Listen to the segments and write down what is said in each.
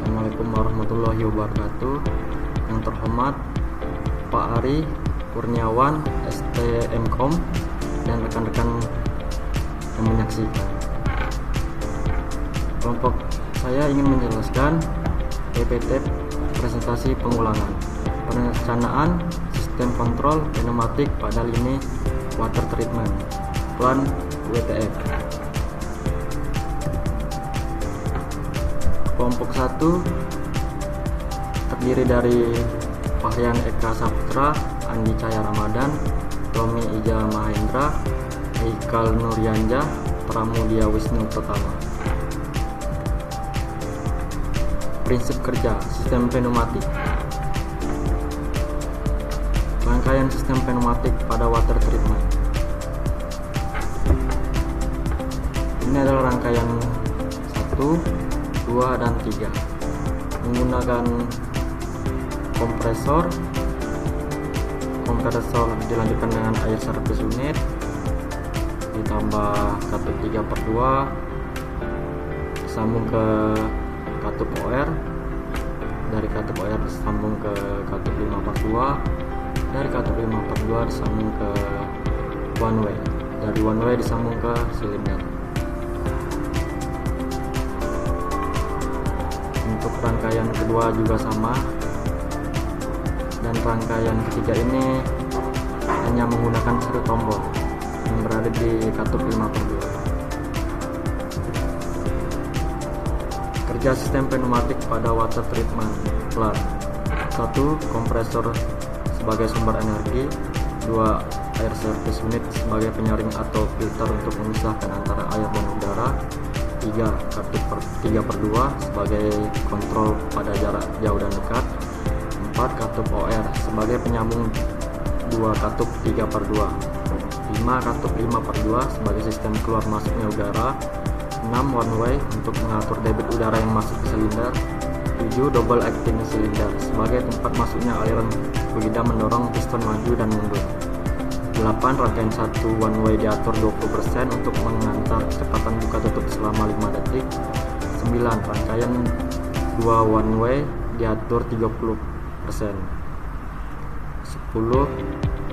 Assalamualaikum warahmatullahi wabarakatuh. Yang terhormat Pak Ari Kurniawan, STMkom, dan rekan-rekan yang menyaksikan. Kelompok saya ingin menjelaskan PPT presentasi pengulangan perencanaan sistem kontrol pneumatik pada lini water treatment plant WTF. Kelompok 1 terdiri dari Fahrian Eka Saputra, Andi Cahya Ramadan, Tommy Ija Mahendra, Haikal Nuryanjah, Pramudia Wisnu Pratama. Prinsip kerja sistem pneumatik. Rangkaian sistem pneumatik pada water treatment. Ini adalah rangkaian 1, 2, dan 3 menggunakan kompresor dilanjutkan dengan air service unit, ditambah katup 3/2, disambung ke katup OR, dari katup OR disambung ke katup 5/2, dari katup 5/2 disambung ke one way, dari one way disambung ke silinder. Untuk rangkaian kedua juga sama, dan rangkaian ketiga ini hanya menggunakan satu tombol yang berada di katup 5/2. Kerja sistem pneumatik pada water treatment plant. 1. Kompresor sebagai sumber energi. 2. Air service unit sebagai penyaring atau filter untuk memisahkan antara air dan udara. 3. Katup 3/2 sebagai kontrol pada jarak jauh dan dekat. 4. Katup OR sebagai penyambung 2 katup 3/2. 5. Katup 5/2 sebagai sistem keluar masuknya udara. 6. One way untuk mengatur debit udara yang masuk ke silinder. 7. Double acting silinder sebagai tempat masuknya aliran fluida mendorong piston maju dan mundur. 8. Rangkaian 1 one way diatur 20% untuk mengantar kecepatan buka tutup selama 5 detik. 9. Rangkaian 2 one way diatur 30%. 10.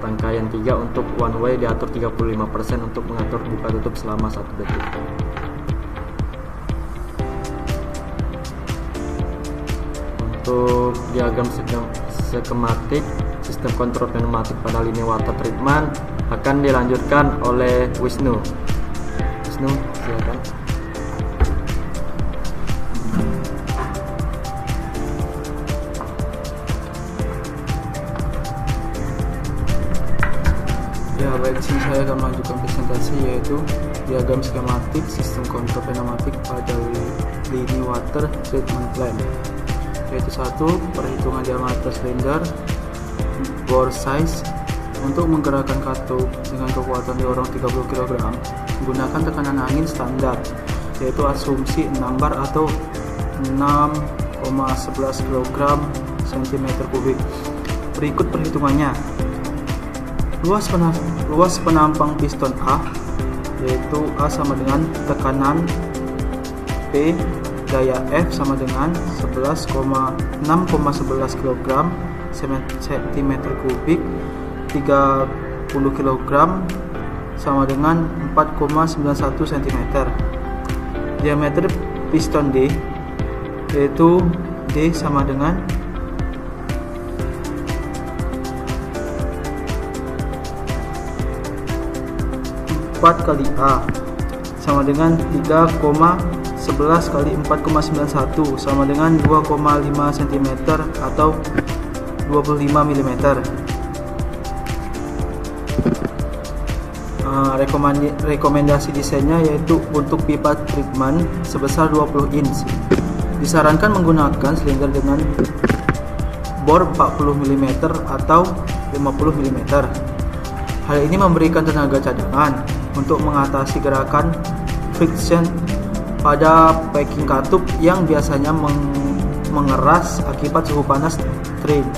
Rangkaian 3 untuk one way diatur 35% untuk mengatur buka tutup selama 1 detik. Untuk diagram skematik sistem kontrol pneumatik pada lini water treatment akan dilanjutkan oleh Wisnu. Wisnu, silakan. Ya, baik, sini saya akan melanjutkan presentasi yaitu diagram skematik sistem kontrol pneumatik pada lini water treatment plant. Yaitu 1. Perhitungan diameter silinder, bore size. Untuk menggerakkan katup dengan kekuatan dorong 30 kg menggunakan tekanan angin standar, yaitu asumsi 6 bar atau 6,11 kg cm3. Berikut perhitungannya. Luas penampang piston A, yaitu A sama dengan tekanan P, daya F sama dengan 6,11 kg cm3, 30 kg sama dengan 4,91 cm. Diameter piston D, yaitu D sama dengan 4 kali A sama dengan 3,11 kali 4,91 sama dengan 2,5 cm atau 25 mm. Rekomendasi desainnya yaitu untuk pipa treatment sebesar 20 inch. Disarankan menggunakan silinder dengan bor 40 mm atau 50 mm. Hal ini memberikan tenaga cadangan untuk mengatasi gerakan friction pada packing katup yang biasanya mengeras akibat suhu panas strain.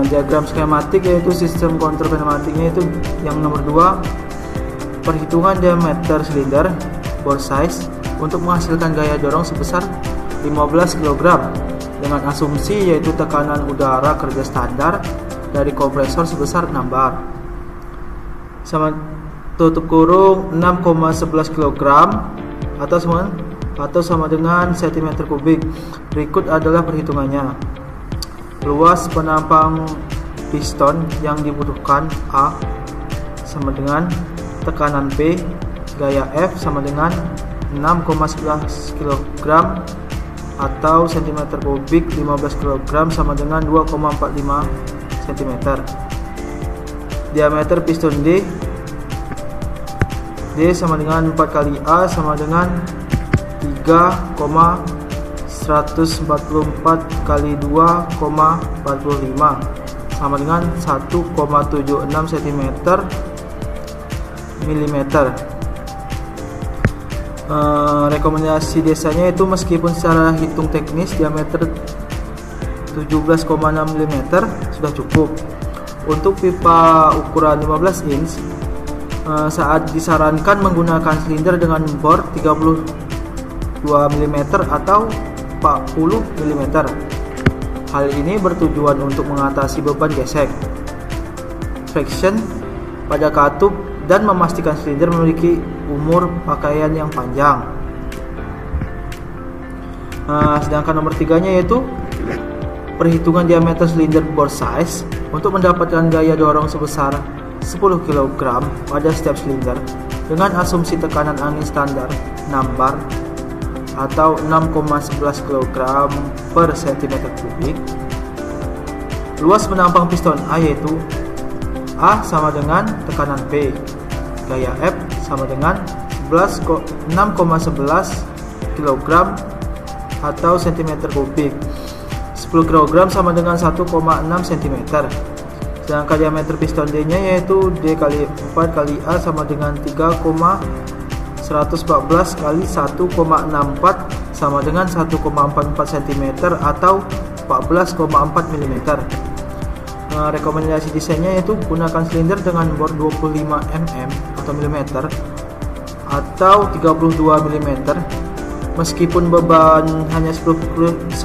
Diagram skematik yaitu sistem kontrol pneumatiknya itu yang nomor 2, perhitungan diameter silinder, bore size, untuk menghasilkan gaya dorong sebesar 15 kg dengan asumsi yaitu tekanan udara kerja standar dari kompresor sebesar 6 bar. Sama tutup kurung 6,11 kg atau sama dengan cm kubik. Berikut adalah perhitungannya. Luas penampang piston yang dibutuhkan A sama dengan tekanan P, gaya F sama dengan 6,11 kg atau cm kubik 15 kg sama dengan 2,45 cm. Diameter piston D sama dengan 4 kali A sama dengan 3,144 kali 2,45 sama dengan 1,76 cm mm. Rekomendasi desanya itu meskipun secara hitung teknis diameter 17,6 mm sudah cukup. Untuk pipa ukuran 15 inch saat disarankan menggunakan silinder dengan bor 32 mm atau 40 mm. Hal ini bertujuan untuk mengatasi beban gesek, friction pada katup dan memastikan silinder memiliki umur pakaian yang panjang. Sedangkan nomor 3-nya yaitu perhitungan diameter silinder bore size untuk mendapatkan gaya dorong sebesar 10 kg pada setiap silinder dengan asumsi tekanan angin standar 6 bar atau 6,11 kg per cm kubik. Luas penampang piston A yaitu A sama dengan tekanan P, gaya F sama dengan 6,11 kg atau cm kubik. 10 kg sama dengan 1,6 cm. Sedangkan diameter piston D-nya yaitu D kali 4 kali A sama dengan 3,114 kali 1,64 sama dengan 1,44 cm atau 14,4 mm. Rekomendasi desainnya yaitu gunakan silinder dengan bor 25 mm atau mm atau 32 mm. Meskipun beban hanya 10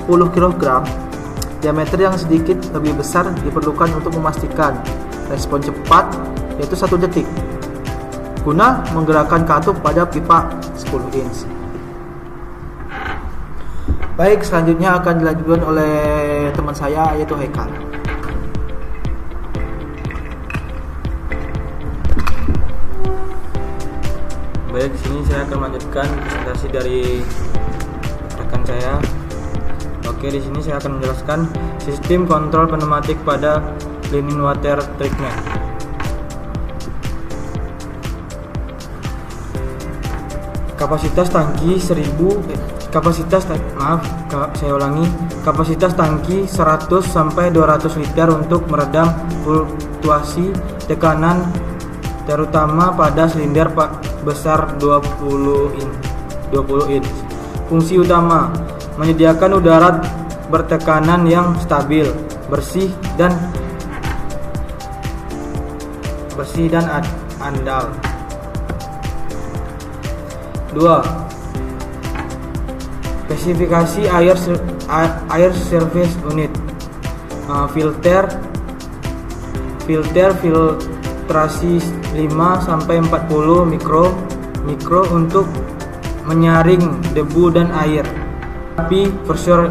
kg, diameter yang sedikit lebih besar diperlukan untuk memastikan respon cepat yaitu 1 detik guna menggerakkan katup pada pipa 10 inch. Baik, selanjutnya akan dilanjutkan oleh teman saya yaitu Haikal. Baik, di sini saya akan melanjutkan presentasi dari rekan saya. Oke, di sini saya akan menjelaskan sistem kontrol pneumatik pada cleaning water treatment. Kapasitas tangki 100 sampai 200 liter untuk meredam fluktuasi tekanan terutama pada silinder besar 20 inch. Fungsi utama: menyediakan udara bertekanan yang stabil, bersih dan andal. 2. Spesifikasi air service unit. Filtrasi 5 sampai 40 mikro untuk menyaring debu dan air. Tapi pressure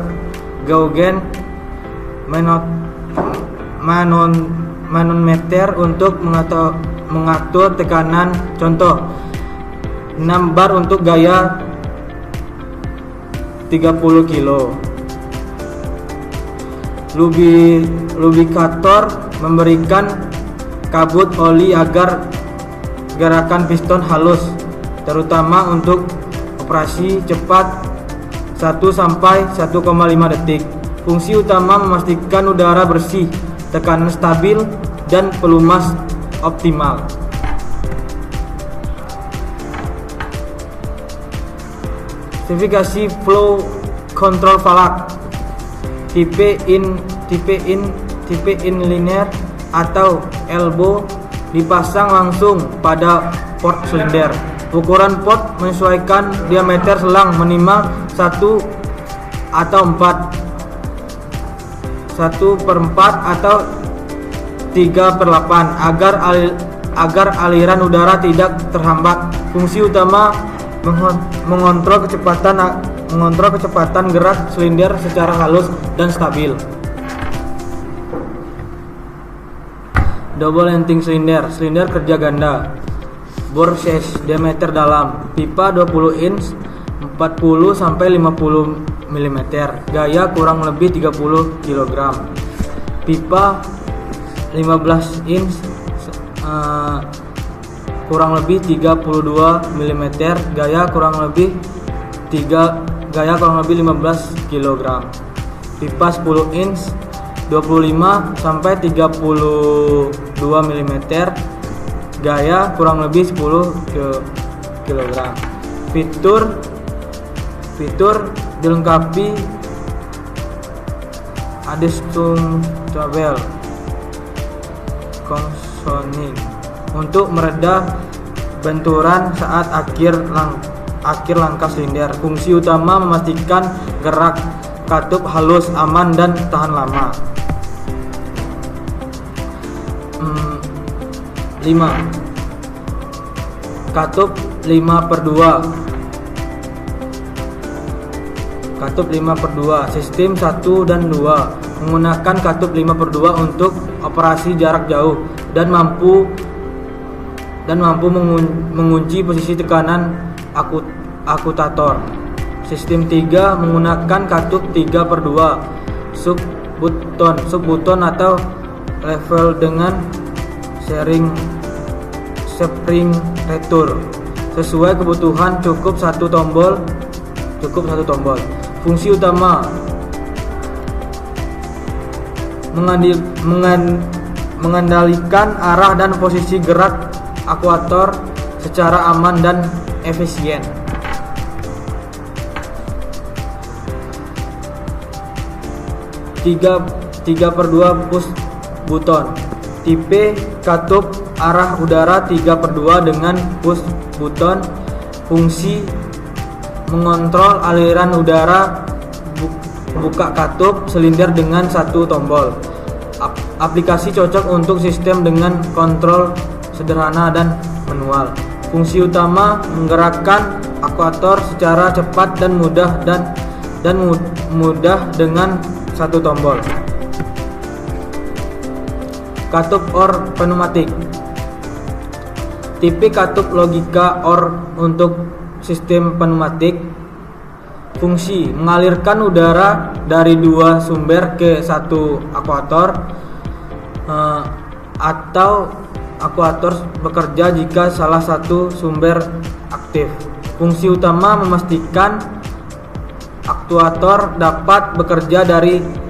gauge manometer untuk mengatur tekanan. Contoh 6 bar untuk gaya 30 kilo. Lubrikator memberikan kabut oli agar gerakan piston halus, terutama untuk operasi cepat 1 sampai 1,5 detik. Fungsi utama memastikan udara bersih, tekanan stabil dan pelumas optimal. Spesifikasi flow control valve. Tipe inliner atau elbow dipasang langsung pada port silinder. Ukuran pot menyesuaikan diameter selang minimal 1 atau 4, 1/4 atau 3/8 agar aliran udara tidak terhambat. Fungsi utama mengontrol kecepatan gerak silinder secara halus dan stabil. Double ending silinder kerja ganda. Bor size diameter dalam. Pipa 20 inch 40 sampai 50 mm. Gaya kurang lebih 30 kg. Pipa 15 inch kurang lebih 32 mm. Gaya kurang lebih 15 kg. Pipa 10 inch 25 sampai 32 mm. Gaya kurang lebih 10 kg. Fitur dilengkapi adjusting travel conditioning untuk meredam benturan saat akhir langkah silinder. Fungsi utama memastikan gerak katup halus, aman, dan tahan lama. 5. Katup 5/2. Katup 5/2 sistem 1 dan 2 menggunakan katup 5/2 untuk operasi jarak jauh dan mampu mengunci posisi tekanan akutator. Sistem 3 menggunakan katup 3/2 sub button atau level dengan spring retur. Sesuai kebutuhan cukup satu tombol. Fungsi utama mengendalikan arah dan posisi gerak aktuator secara aman dan efisien. 3/2 push button. Tipe katup arah udara 3/2 dengan push button. Fungsi mengontrol aliran udara, buka katup silinder dengan satu tombol. Aplikasi cocok untuk sistem dengan kontrol sederhana dan manual. Fungsi utama menggerakkan aktuator secara cepat dan mudah dengan satu tombol. Katup OR pneumatik. Tipe katup logika OR untuk sistem pneumatik. Fungsi mengalirkan udara dari dua sumber ke satu aktuator atau aktuator bekerja jika salah satu sumber aktif. Fungsi utama memastikan aktuator dapat bekerja dari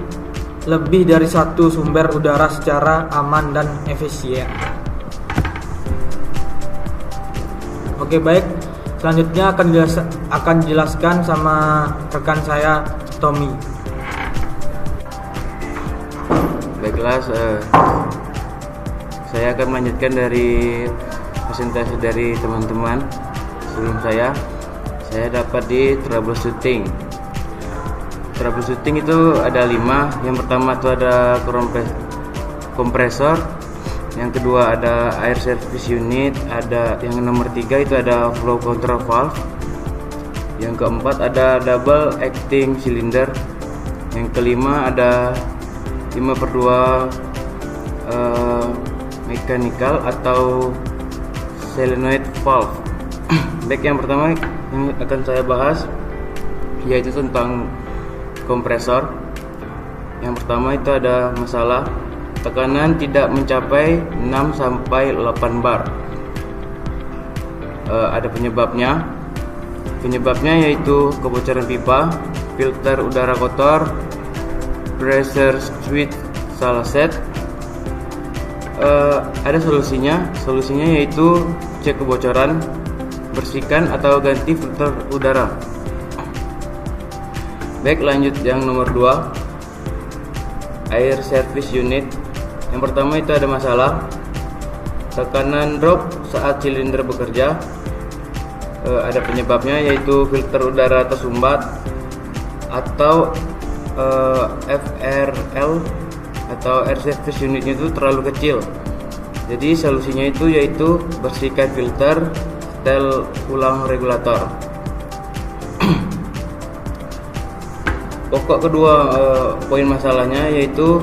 lebih dari satu sumber udara secara aman dan efisien. Oke, baik. Selanjutnya akan dijelaskan sama rekan saya, Tommy. Baiklah, saya akan melanjutkan dari presentasi dari teman-teman. Sebelum saya dapat di troubleshooting. Troubleshooting itu ada 5. Yang pertama itu ada kompresor. Yang kedua ada air service unit. Ada yang nomor 3 itu ada flow control valve. Yang keempat ada double acting cylinder. Yang kelima ada 5/2 mechanical atau solenoid valve. Baik, yang pertama yang akan saya bahas yaitu tentang kompresor. Yang pertama itu ada masalah tekanan tidak mencapai 6 sampai 8 bar. Ada penyebabnya. Penyebabnya yaitu kebocoran pipa, filter udara kotor, pressure switch salah set. Ada solusinya. Solusinya yaitu cek kebocoran, bersihkan atau ganti filter udara. Baik, lanjut yang nomor 2, air service unit. Yang pertama itu ada masalah tekanan drop saat silinder bekerja. ada penyebabnya, yaitu filter udara tersumbat atau FRL atau air service unitnya itu terlalu kecil. Jadi solusinya itu yaitu bersihkan filter, setel ulang regulator. Pokok kedua poin masalahnya yaitu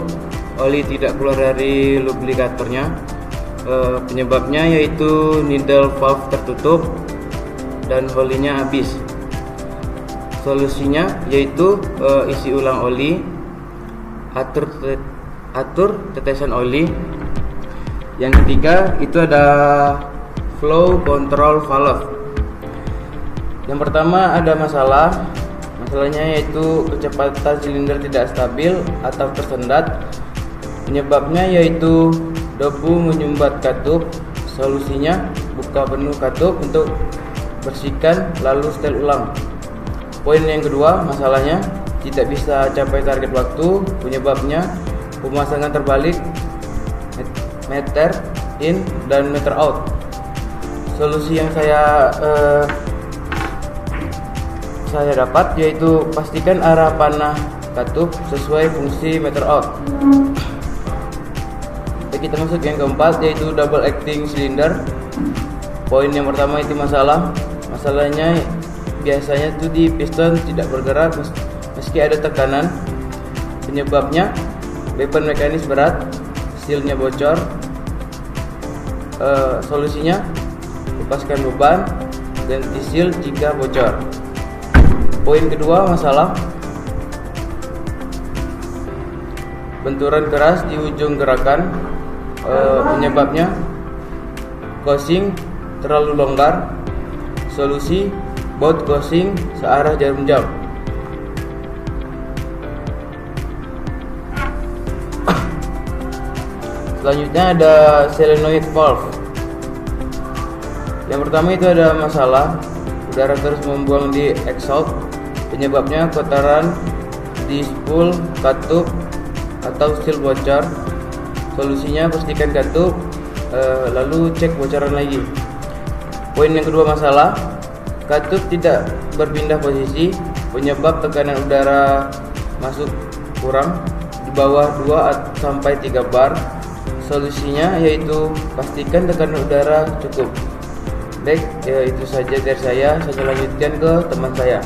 oli tidak keluar dari lubrikatornya. Penyebabnya yaitu needle valve tertutup dan holinya habis. Solusinya yaitu isi ulang oli, atur tetesan oli. Yang ketiga itu ada flow control valve. Yang pertama ada masalahnya yaitu kecepatan silinder tidak stabil atau tersendat. Penyebabnya yaitu debu menyumbat katup. Solusinya buka penuh katup untuk bersihkan lalu setel ulang. Poin yang kedua masalahnya tidak bisa capai target waktu. Penyebabnya pemasangan terbalik meter in dan meter out. Solusi yang saya dapat yaitu pastikan arah panah katup sesuai fungsi meter out. Baik, kita masuk yang keempat yaitu double acting cylinder. Poin yang pertama itu masalahnya biasanya itu di piston tidak bergerak meski ada tekanan. Penyebabnya beban mekanis berat, sealnya bocor. Solusinya lepaskan beban, ganti seal jika bocor. Poin kedua benturan keras di ujung gerakan. Penyebabnya cosing terlalu longgar. Solusi baut cosing searah jarum jam. Selanjutnya ada solenoid valve. Yang pertama itu ada masalah udara terus membuang di exhaust. Penyebabnya kotoran di spool katup atau seal bocor. Solusinya bersihkan katup lalu cek bocoran lagi. Poin yang kedua masalah katup tidak berpindah posisi. Penyebab tekanan udara masuk kurang di bawah 2 sampai 3 bar. Solusinya yaitu pastikan tekanan udara cukup. Baik, itu saja dari saya. Saya lanjutkan ke teman saya.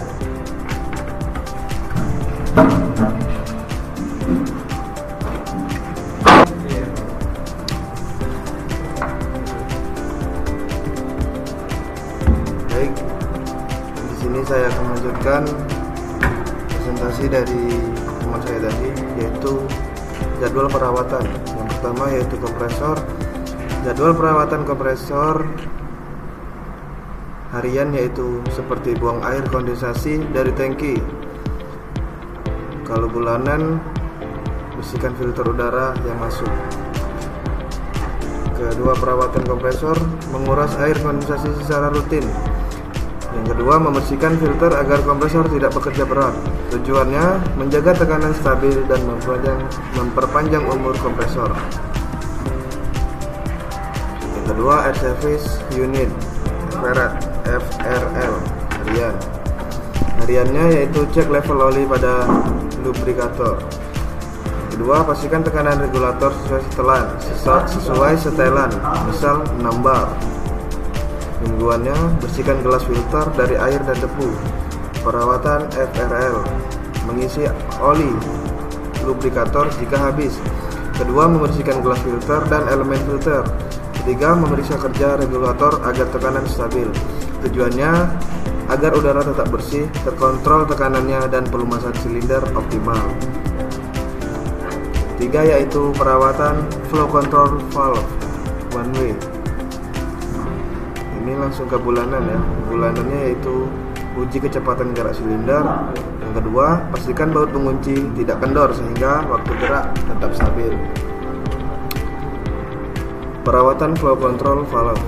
Baik, di sini saya akan melanjutkan presentasi dari teman saya tadi, yaitu jadwal perawatan. Yang pertama yaitu kompresor. Jadwal perawatan kompresor harian yaitu seperti buang air kondensasi dari tangki. Kalau bulanan, bersihkan filter udara yang masuk. Kedua, perawatan kompresor, menguras air kondensasi secara rutin. Yang kedua, membersihkan filter agar kompresor tidak bekerja berat. Tujuannya menjaga tekanan stabil dan memperpanjang umur kompresor. Yang kedua, air service unit FRL harian. Hariannya yaitu cek level oli pada lubrikator. Kedua, pastikan tekanan regulator sesuai setelan, misal 6 bar. Mingguannya, bersihkan gelas filter dari air dan debu. Perawatan FRL, mengisi oli lubrikator jika habis. Kedua, membersihkan gelas filter dan elemen filter. Ketiga, memeriksa kerja regulator agar tekanan stabil. Tujuannya agar udara tetap bersih, terkontrol tekanannya, dan pelumasan silinder optimal. Tiga, yaitu perawatan flow control valve one way. Ini langsung ke bulanan ya. Bulanannya yaitu uji kecepatan gerak silinder. Yang kedua, pastikan baut pengunci tidak kendor sehingga waktu gerak tetap stabil. Perawatan flow control valve.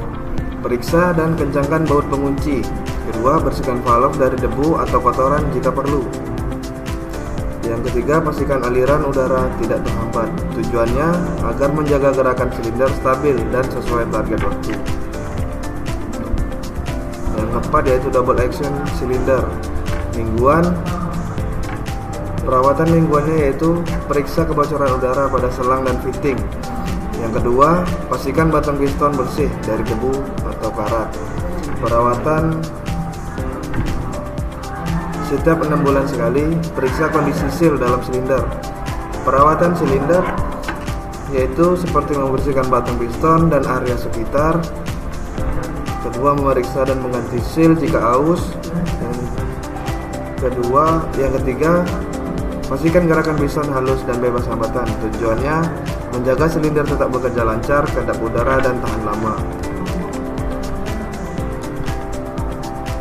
Periksa dan kencangkan baut pengunci. Kedua, bersihkan valve dari debu atau kotoran jika perlu. Yang ketiga, pastikan aliran udara tidak terhambat. Tujuannya agar menjaga gerakan silinder stabil dan sesuai target waktu. Yang keempat yaitu double action cylinder. Mingguan, perawatan mingguannya yaitu periksa kebocoran udara pada selang dan fitting. Yang kedua, pastikan batang piston bersih dari debu atau karat. Perawatan setiap 6 bulan sekali, periksa kondisi seal dalam silinder. Perawatan silinder yaitu seperti membersihkan batang piston dan area sekitar. Kedua, memeriksa dan mengganti seal jika aus. Yang ketiga, pastikan gerakan piston halus dan bebas hambatan. Tujuannya menjaga silinder tetap bekerja lancar, kedap udara dan tahan lama.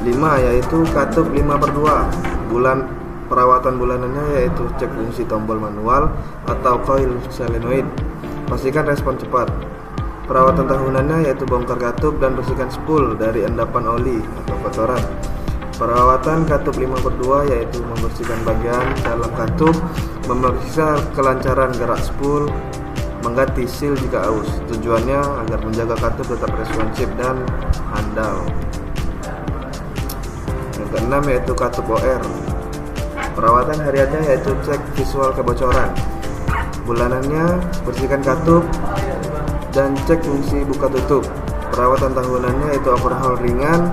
5 yaitu katup 5/2. Perawatan bulanannya yaitu cek fungsi tombol manual atau coil solenoid. Pastikan respon cepat. Perawatan tahunannya yaitu bongkar katup dan bersihkan spool dari endapan oli atau kotoran. Perawatan katup 5/2 yaitu membersihkan bagian dalam katup, memeriksa kelancaran gerak spool, mengganti seal jika aus. Tujuannya agar menjaga katup tetap responsif dan handal. Yang keenam yaitu katup OR. Perawatan hariannya yaitu cek visual kebocoran. Bulanannya bersihkan katup dan cek fungsi buka tutup. Perawatan tahunannya yaitu overhaul ringan,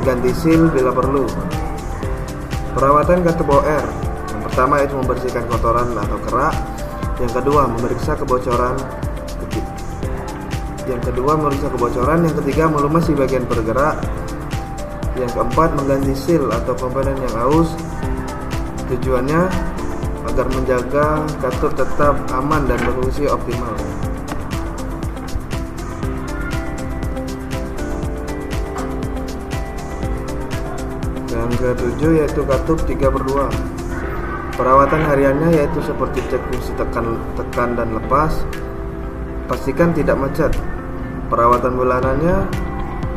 ganti seal bila perlu. Perawatan katup OR. Yang pertama yaitu membersihkan kotoran atau kerak. Yang kedua, memeriksa kebocoran. Yang ketiga, melumasi bagian bergerak. Yang keempat, mengganti seal atau komponen yang aus. Tujuannya agar menjaga katup tetap aman dan berfungsi optimal. Yang ketujuh yaitu katup 3/2. Perawatan hariannya yaitu seperti cek fungsi tekan dan lepas. Pastikan tidak macet. Perawatan bulanannya,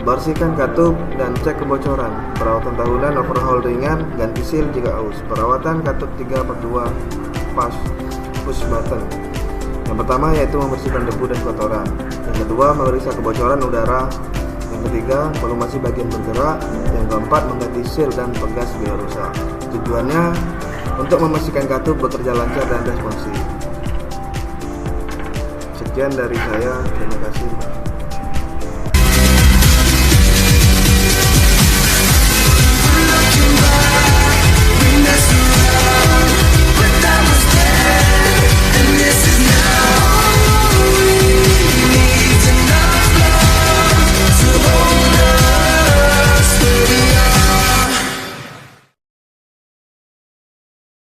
bersihkan katup dan cek kebocoran. Perawatan tahunan, overhaul ringan, ganti seal jika aus. Perawatan katup 3/2 push button. Yang pertama yaitu membersihkan debu dan kotoran. Yang kedua, memeriksa kebocoran udara. Yang ketiga, melumasi bagian bergerak. Yang keempat, mengganti seal dan pegas bila rusak. Tujuannya untuk memastikan katup bekerja lancar dan responsif. Sekian dari saya, terima kasih.